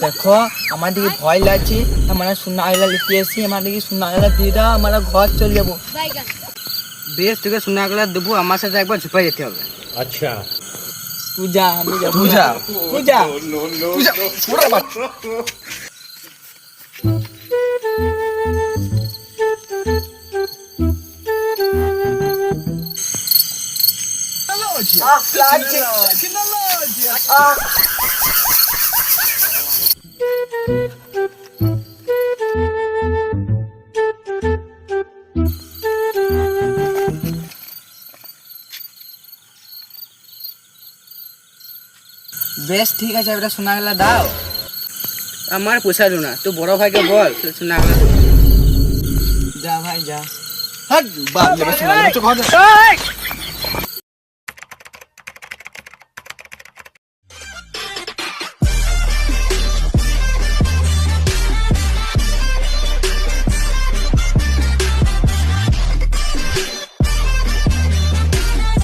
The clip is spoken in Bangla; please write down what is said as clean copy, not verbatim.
দেখো আমার দিকে ভয় লাগছে, আমরা সোনা গলা লিখে এসেছি, আমার দিকে সোনা গলা দিয়ে দাও, আমরা ঘর চলে যাবো। বেশ, তোকে সোনা গলা দেবো, আমার সাথে একবার ঝুপাই যেতে হবে। अच्छा তুই যা, আমি যাবো। তুই যা। তুই যা। তুই যা, ছোড়া বাট। বেশ ঠিক আছে, এবার সোনা গলা দাও। আমার পোষালো না, তুই বড় ভাইকে বল সোনা গলা দেবো। যা ভাই যা। হ্যাঁ, বাপ যাবে সোনা গলা, চল ঘর যা।